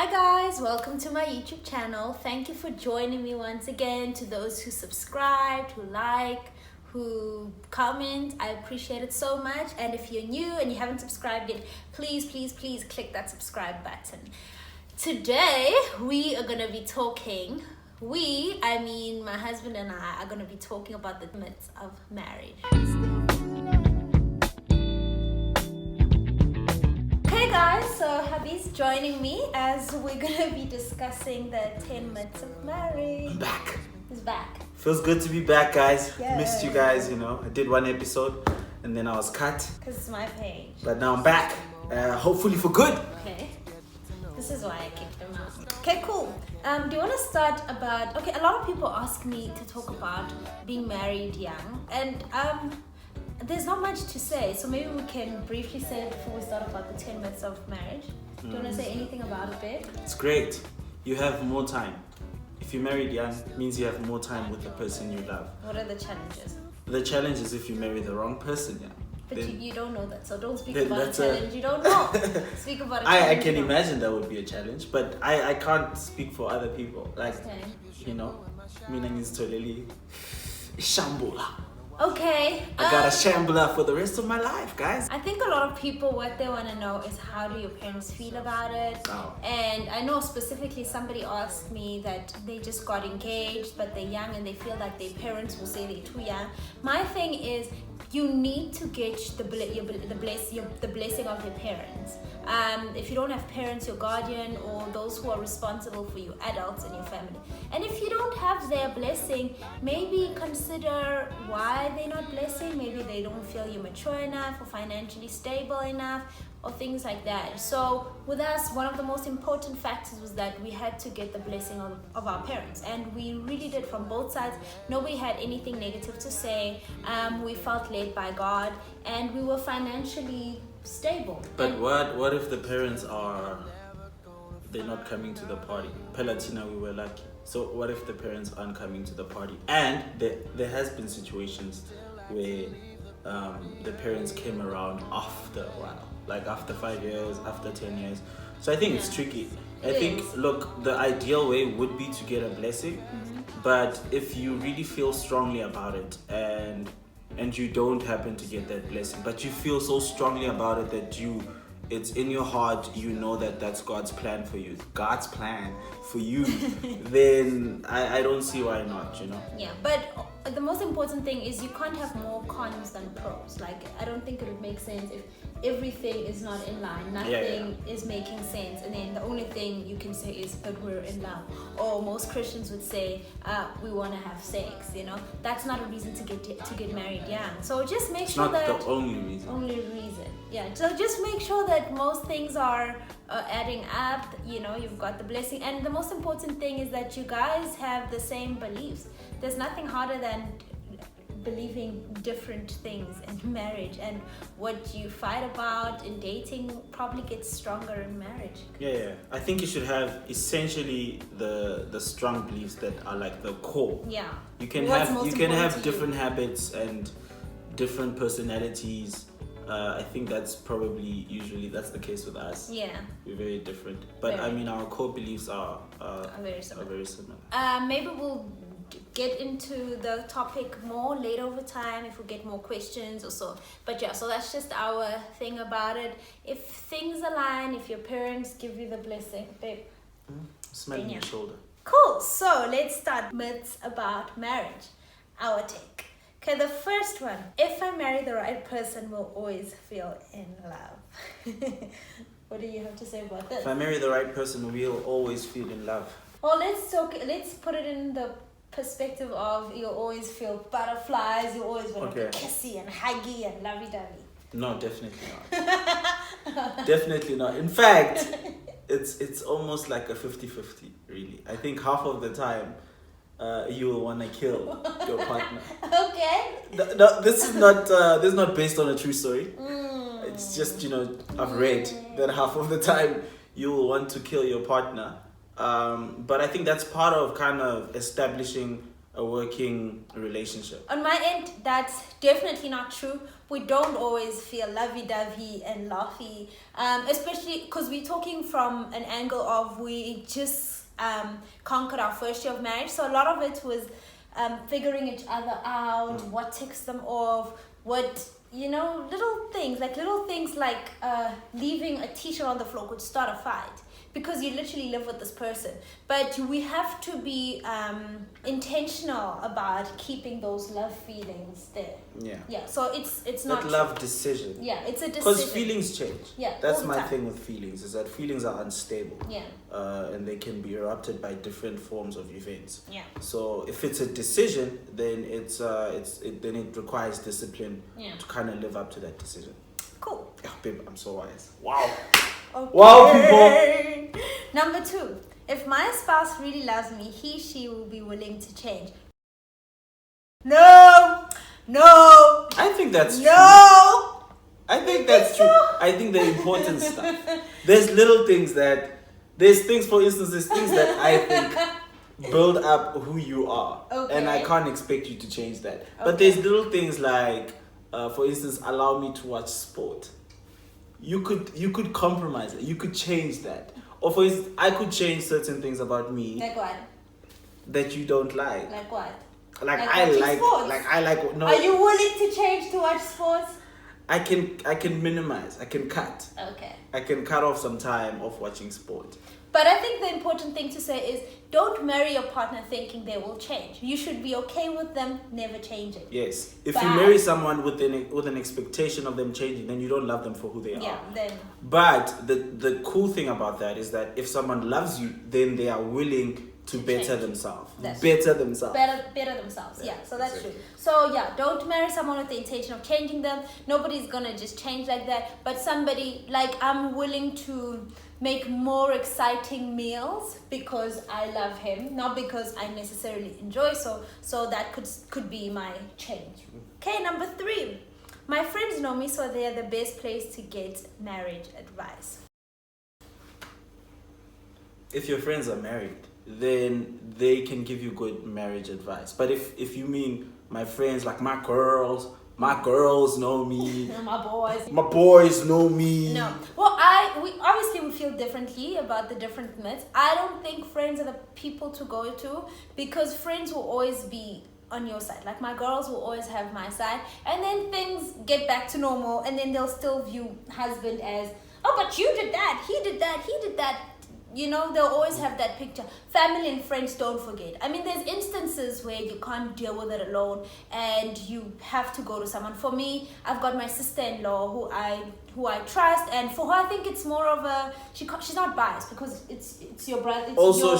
Hi guys, welcome to my YouTube channel. Thank you for joining me once again. To those who subscribed, who like, who comment, I appreciate it so much. And if you're new and you haven't subscribed yet, please click that subscribe button. Today we are gonna be talking, I mean my husband and I are gonna be talking about the myths of marriage. Hey guys, so hubby's joining me as we're gonna be discussing the 10 myths of marriage. I'm back. He's back. Feels good to be back, guys. Yeah. Missed you guys, I did one episode and then I was cut. Because it's my page. But now I'm back. Hopefully for good. Okay. This is why I kicked them out. Okay, cool. Do you want to start about... Okay, a lot of people ask me to talk about being married young. And there's not much to say. So maybe we can briefly say before we start about the 10 myths of marriage. Do you want to say anything about it, babe? It's great. You have more time. If you're married young, it means you have more time with the person you love. What are the challenges? The challenge is if you marry the wrong person, yeah. But Then you don't know that, so don't speak then about a that's challenge you don't know. Speak about a challenge. I can you know. imagine that would be a challenge, but I can't speak for other people. Like, Okay. Mina needs to really shambula. Okay. I got a shambler for the rest of my life, guys. I think a lot of people, what they want to know is how do your parents feel about it? Oh. And I know specifically somebody asked me that they just got engaged, but they're young and they feel like their parents will say they're too young. My thing is, you need to get the blessing of your parents. If you don't have parents, your guardian, or those who are responsible for you, adults in your family. And if you don't have their blessing, maybe consider why they're not blessing. Maybe they don't feel you're mature enough or financially stable enough, or things like that. So with us, one of the most important factors was that we had to get the blessing of our parents, and we really did from both sides. Nobody had anything negative to say. We felt led by God, and we were financially stable. But what if the parents they're not coming to the party? Palatina, we were lucky. So what if the parents aren't coming to the party? And there has been situations where the parents came around after a while, like after 5 years, after 10 years. So I think it's tricky. Look, the ideal way would be to get a blessing, but if you really feel strongly about it and you don't happen to get that blessing, but you feel so strongly about it that it's in your heart, that that's God's plan for you, then I don't see why not, Yeah, but the most important thing is you can't have more cons than pros. Like, I don't think it would make sense if everything is not in line, nothing is making sense, and then the only thing you can say is, but we're in love. Or most Christians would say, we want to have sex. That's not a reason to get married young. So just make sure that not the only reason. Yeah, so just make sure that most things are adding up. You've got the blessing, and the most important thing is that you guys have the same beliefs. There's nothing harder than believing different things in marriage, and what you fight about in dating probably gets stronger in marriage. Yeah. I think you should have essentially the strong beliefs that are like the core. Yeah. You can have different habits and different personalities. I think that's usually the case with us. Yeah. We're very different. But I mean, our core beliefs are very similar. Maybe we'll get into the topic more later over time if we get more questions or so. But yeah, so that's just our thing about it. If things align, if your parents give you the blessing, babe. Smell your shoulder. Cool. So let's start myths about marriage. Our take. Okay, the first one. If I marry the right person, we'll always feel in love. What do you have to say about this? If I marry the right person, we'll always feel in love. Well, let's put it in the perspective of you'll always feel butterflies, you always want to be kissy and huggy and lovey-dovey. No, definitely not. Definitely not. In fact, it's almost like a 50-50, really. I think half of the time, you will want to kill your partner. Okay. No, this is not based on a true story. It's just, I've read that half of the time you will want to kill your partner. But I think that's part of kind of establishing a working relationship. On my end, that's definitely not true. We don't always feel lovey-dovey and laughy, especially because we're talking from an angle of we just conquered our first year of marriage. So a lot of it was figuring each other out, what ticks them off, what, little things like leaving a t-shirt on the floor could start a fight. Because you literally live with this person. But we have to be intentional about keeping those love feelings there. Yeah, so it's not... That love decision. Yeah, it's a decision. Because feelings change. Yeah, that's my thing with feelings, is that feelings are unstable. Yeah. And they can be erupted by different forms of events. Yeah. So if it's a decision, then then it requires discipline to kind of live up to that decision. Cool. Yeah, babe, I'm so wise. Wow. Okay. Wow, people. Number 2. If my spouse really loves me, she will be willing to change. No. I think that's true. No. I think that's true. I think the important stuff. There's things, for instance, there's things that I think build up who you are. Okay. And I can't expect you to change that. Okay. But there's little things like, for instance, allow me to watch sport. You could compromise it. You could change that. Or for instance, I could change certain things about me. Like what? That you don't like. Like what? I like. No. Are you willing to change to watch sports? I can minimize. I can cut. Okay. I can cut off some time of watching sport. But I think the important thing to say is don't marry your partner thinking they will change. You should be okay with them never changing. Yes. If you marry someone with an expectation of them changing, then you don't love them for who they are. Yeah, then. But the cool thing about that is that if someone loves you, then they are willing to better themselves. Better themselves. Better themselves. Yeah, so that's true. So yeah, don't marry someone with the intention of changing them. Nobody's gonna just change like that. But somebody, like, I'm willing to make more exciting meals because I love him, not because I necessarily enjoy. So that could be my change. Okay, number 3. My friends know me, so they're the best place to get marriage advice. If your friends are married, then they can give you good marriage advice. But if you mean my friends, like my girls know me. My boys know me. No. Well, we feel differently about the different myths. I don't think friends are the people to go to, because friends will always be on your side. Like, my girls will always have my side, and then things get back to normal, and then they'll still view husband as, oh, but you did that, he did that. They'll always have that picture. Family and friends, don't forget. I mean, there's instances where you can't deal with it alone and you have to go to someone. For me, I've got my sister-in-law who I trust, and for her, I think it's more of a, she's not biased because it's your brother.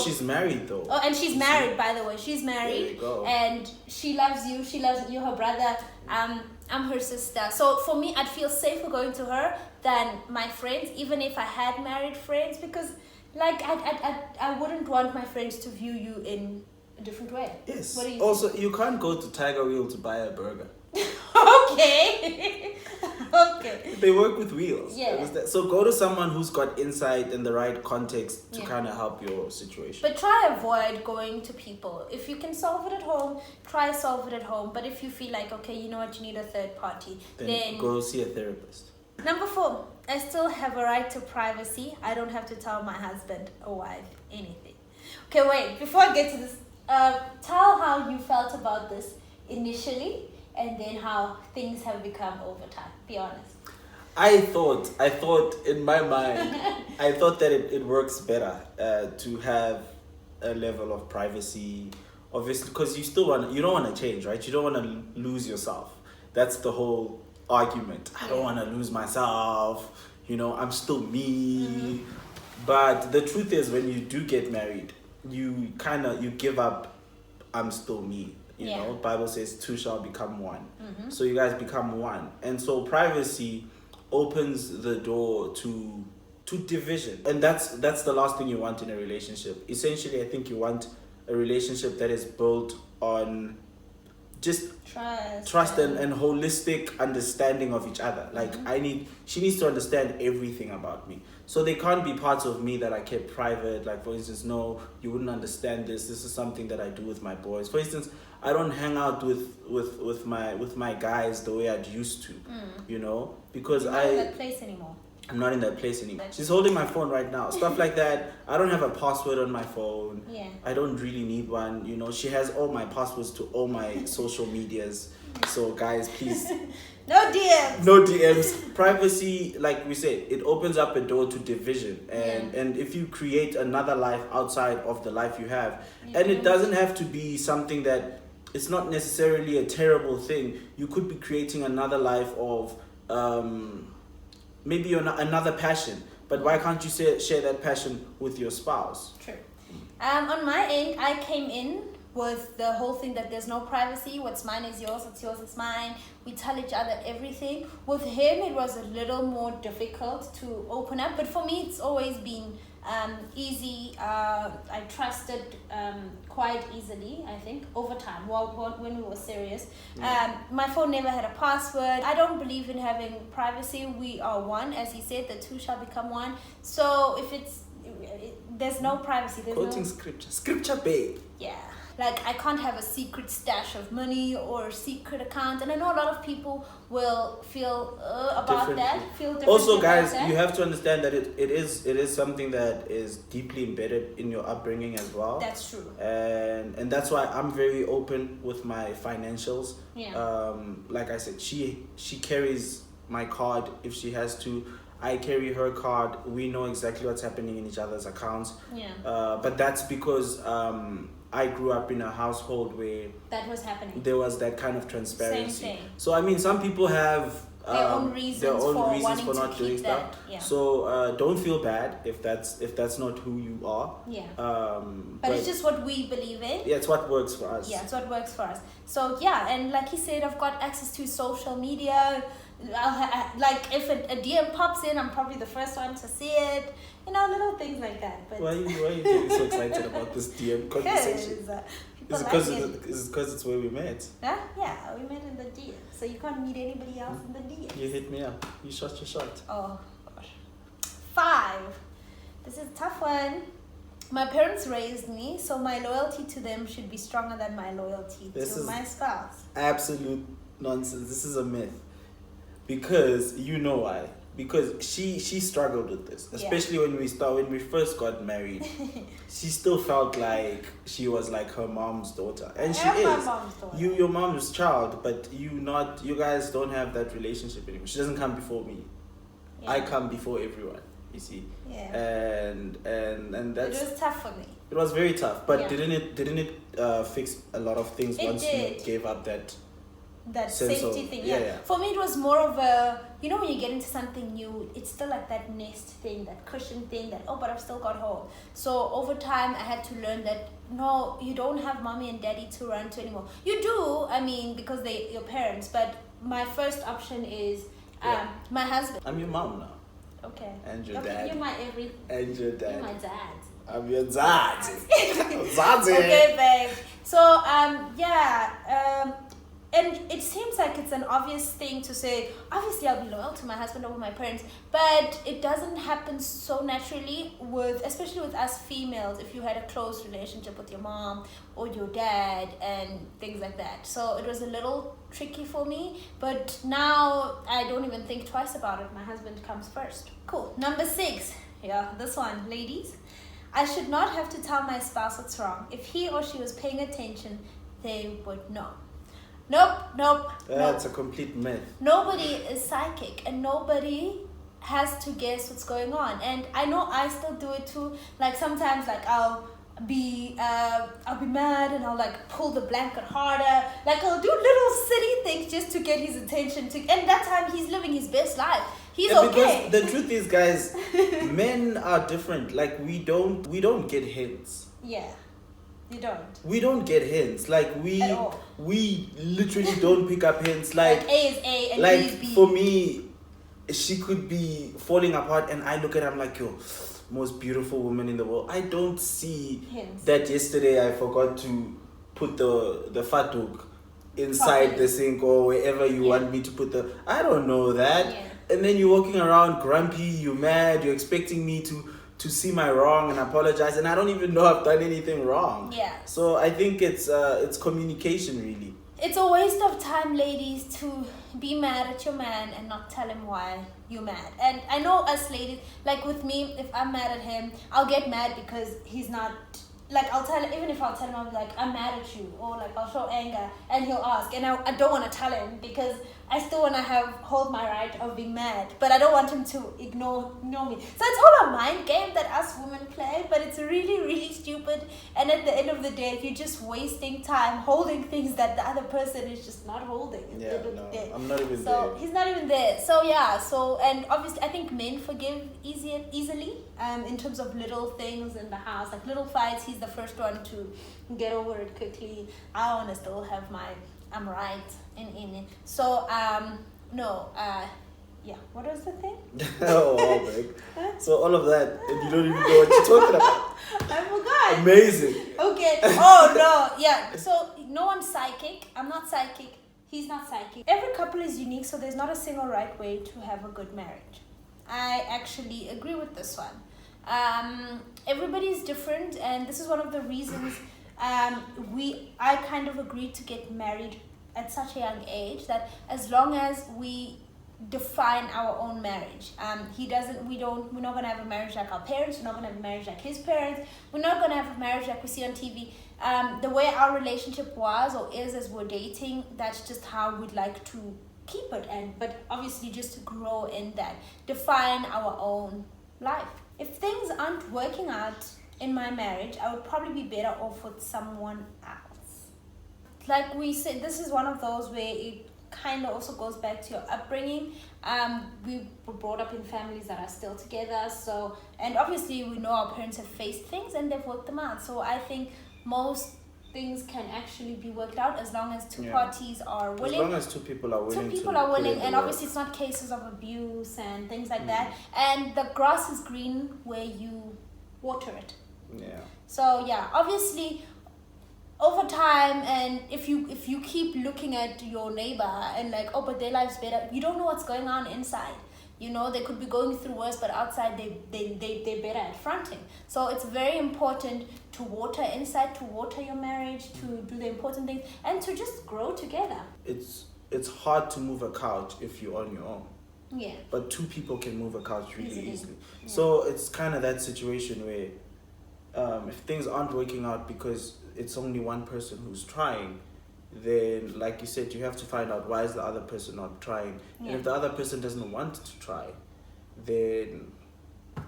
She's married though. Oh, and she's married, by the way. She's married. There you go. And she loves you. She loves you, her brother. I'm her sister. So for me, I'd feel safer going to her than my friends, even if I had married friends, because I wouldn't want my friends to view you in a different way. Yes. What do you think? You can't go to Tiger Wheel to buy a burger. Okay. Okay. They work with wheels. Yeah. So go to someone who's got insight and the right context to kind of help your situation. But try avoid going to people. If you can solve it at home, try solve it at home. But if you feel like, okay, you know what, you need a third party, then go see a therapist. Number 4, I still have a right to privacy. I don't have to tell my husband or wife anything. Okay, wait, before I get to this, tell how you felt about this initially and then how things have become over time. Be honest. I thought in my mind, I thought that it works better to have a level of privacy, obviously, because you don't want to change, right? You don't want to lose yourself. That's the whole argument. I don't want to lose myself. I'm still me. Mm-hmm. But the truth is, when you do get married, you give up, I'm still me. You know, Bible says 2 shall become 1. Mm-hmm. So you guys become one. And so privacy opens the door to division. And that's the last thing you want in a relationship. Essentially, I think you want a relationship that is built on just trust and holistic understanding of each other. Like, she needs to understand everything about me. So they can't be parts of me that I kept private. Like, for instance, no, you wouldn't understand this. This is something that I do with my boys. For instance, I don't hang out with my guys the way I'd used to, you know, because You're not in that place anymore. I'm not in that place anymore. She's holding my phone right now. Stuff like that. I don't have a password on my phone. Yeah. I don't really need one. You know, she has all my passwords to all my social medias. So guys, please. No DMs. No DMs. Privacy, like we said, it opens up a door to division. And if you create another life outside of the life you have, and it doesn't have to be something that, it's not necessarily a terrible thing. You could be creating another life of maybe another passion, but why can't you share that passion with your spouse? True. On my end, I came in with the whole thing that there's no privacy. What's mine is yours, what's yours is mine. We tell each other everything. With him, it was a little more difficult to open up, but for me, it's always been easy. I trusted quite easily, I think, over time, when we were serious. My phone never had a password. I don't believe in having privacy. We are one, as he said, the two shall become one. So if there's no privacy. There's Quoting scripture, babe. Yeah. Like, I can't have a secret stash of money or a secret account. And I know a lot of people will feel about that. Feel differently. Also, guys, you have to understand that it is something that is deeply embedded in your upbringing as well. That's true. And that's why I'm very open with my financials. Yeah. Like I said, she carries my card if she has to. I carry her card. We know exactly what's happening in each other's accounts. Yeah. But that's because I grew up in a household where that was happening. There was that kind of transparency. Same thing. So I mean, some people have their own reasons for not doing stuff. Yeah. So don't feel bad if that's not who you are. Yeah. But it's just what we believe in. Yeah, it's what works for us. Yeah, it's what works for us. So yeah, and like he said, I've got access to social media. Like if a DM pops in, I'm probably the first one to see it. You know, little things like that. But why are you getting so excited about this DM conversation? Is it because it's where we met? Huh? Yeah, we met in the DM. So you can't meet anybody else in the DM. You hit me up. You shot your shot. Oh gosh. 5. This is a tough one. My parents raised me, so my loyalty to them should be stronger than my loyalty to my spouse. Absolute nonsense. This is a myth. Because you know why? Because she struggled with this, especially when we first got married. She still felt like she was like her mom's daughter, and she is. My mom's daughter. Your mom's child, but you guys don't have that relationship anymore. She doesn't come before me. Yeah. I come before everyone. You see. Yeah. And that's. It was tough for me. It was very tough, but didn't it fix a lot of things once you gave up that safety thing? Yeah. For me, it was more of a, when you get into something new, it's still like that nest thing, that cushion thing, that but I've still got home. So over time, I had to learn that no, you don't have mommy and daddy to run to anymore. You do, because they're your parents, but my first option is my husband. I'm your mom now. Okay. And your dad. You're my everything. And your dad. You're my dad. I'm your dad. Zaddy. Okay, babe. So, and it seems like it's an obvious thing to say, obviously I'll be loyal to my husband over my parents, but it doesn't happen so naturally especially with us females, if you had a close relationship with your mom or your dad and things like that. So it was a little tricky for me, but now I don't even think twice about it. My husband comes first. Cool. Number 6. Yeah, this one, ladies. I should not have to tell my spouse what's wrong. If he or she was paying attention, they would know. Nope. That's a complete myth. Nobody is psychic and nobody has to guess what's going on. And I know I still do it too. Like sometimes I'll be mad and I'll pull the blanket harder. I'll do little silly things just to get his attention and that time he's living his best life. He's okay. Because the truth is, guys, men are different. We don't get hints. Yeah. You don't. We don't get hints. We literally don't pick up hints. A is A and B is B. For me, she could be falling apart and I look at her, I'm like, yo, most beautiful woman in the world. I don't see hints. That yesterday I forgot to put the fatuk inside the sink or wherever you want me to put I don't know that. Yeah. and then you're walking around grumpy, you're mad, you're expecting me to see my wrong and apologize, and I don't even know I've done anything wrong. Yeah. So I think it's communication, really. It's a waste of time, ladies, to be mad at your man and not tell him why you're mad. And I know us ladies, like with me, if I'm mad at him, I'll get mad because he's not, like I'll tell, even if I'll tell him, I'll be like, I'm mad at you, or like I'll show anger, and he'll ask, and I don't want to tell him because I still want to hold my right of being mad, but I don't want him to ignore me. So it's all a mind game that us women play, but it's really, really stupid. And at the end of the day, you're just wasting time holding things that the other person is just not holding. Yeah, no, I'm not even there. So he's not even there. So yeah, and obviously I think men forgive easily in terms of little things in the house, like little fights. He's the first one to get over it quickly. I want to still have I'm right in it. So yeah, what was the thing? Oh, wow, babe. So all of that, and you don't even know what you're talking about. I forgot. Amazing. Okay. Oh no. Yeah. So no one's psychic. I'm not psychic. He's not psychic. Every couple is unique, so there's not a single right way to have a good marriage. I actually agree with this one. Everybody is different, and this is one of the reasons I kind of agreed to get married at such a young age, that as long as we define our own marriage, we're not gonna have a marriage like our parents, we're not gonna have a marriage like his parents, we're not gonna have a marriage like we see on TV. The way our relationship was or is as we're dating, that's just how we'd like to keep it, but obviously just to grow in that, define our own life. If things aren't working out in my marriage, I would probably be better off with someone else. Like we said, this is one of those where it kind of also goes back to your upbringing. We were brought up in families that are still together, and obviously we know our parents have faced things and they've worked them out. So I think most things can actually be worked out as long as two parties are willing. As long as two people are willing. And obviously it's not cases of abuse and things like that. And the grass is green where you water it. Yeah. So yeah, obviously over time, and if you keep looking at your neighbor and like, oh, but their life's better, you don't know what's going on inside. You know, they could be going through worse, but outside they're better at fronting. So it's very important to water inside, to water your marriage, to do the important things, and to just grow together. It's hard to move a couch if you're on your own. Yeah. But two people can move a couch really easily. Yeah. So it's kind of that situation where if things aren't working out because it's only one person who's trying, then like you said, you have to find out why is the other person not trying. Yeah. And if the other person doesn't want to try, then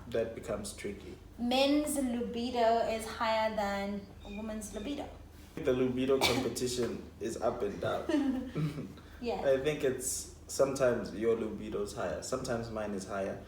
that becomes tricky. Men's libido is higher than a woman's libido. The libido competition is up and down. Yeah. I think it's sometimes your libido is higher, sometimes mine is higher.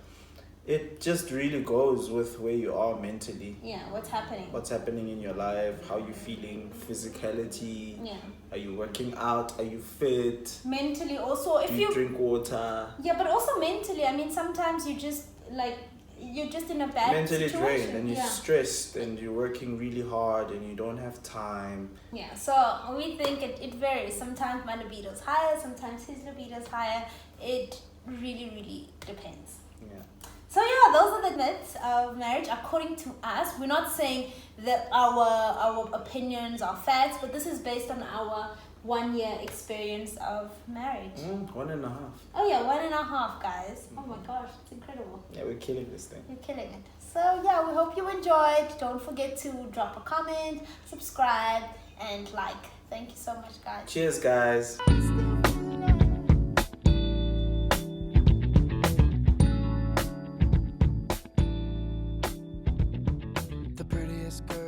It just really goes with where you are mentally. Yeah, what's happening. What's happening in your life, how you feeling, physicality. Yeah. Are you working out? Are you fit? Mentally also, if you drink water. Yeah, but also mentally, I mean, sometimes you're just in a bad mentally situation. drained and you're stressed and you're working really hard and you don't have time. Yeah, so we think it varies. Sometimes my libido is higher, sometimes his libido is higher. It really, really depends. Yeah. So yeah, those are the myths of marriage according to us. We're not saying that our opinions are facts, but this is based on our 1 year experience of marriage. 1.5. Oh yeah, 1.5, guys. Oh my gosh, it's incredible. Yeah, we're killing this thing. You're killing it. So yeah, we hope you enjoyed. Don't forget to drop a comment, subscribe, and like. Thank you so much, guys. Cheers, guys. The prettiest girl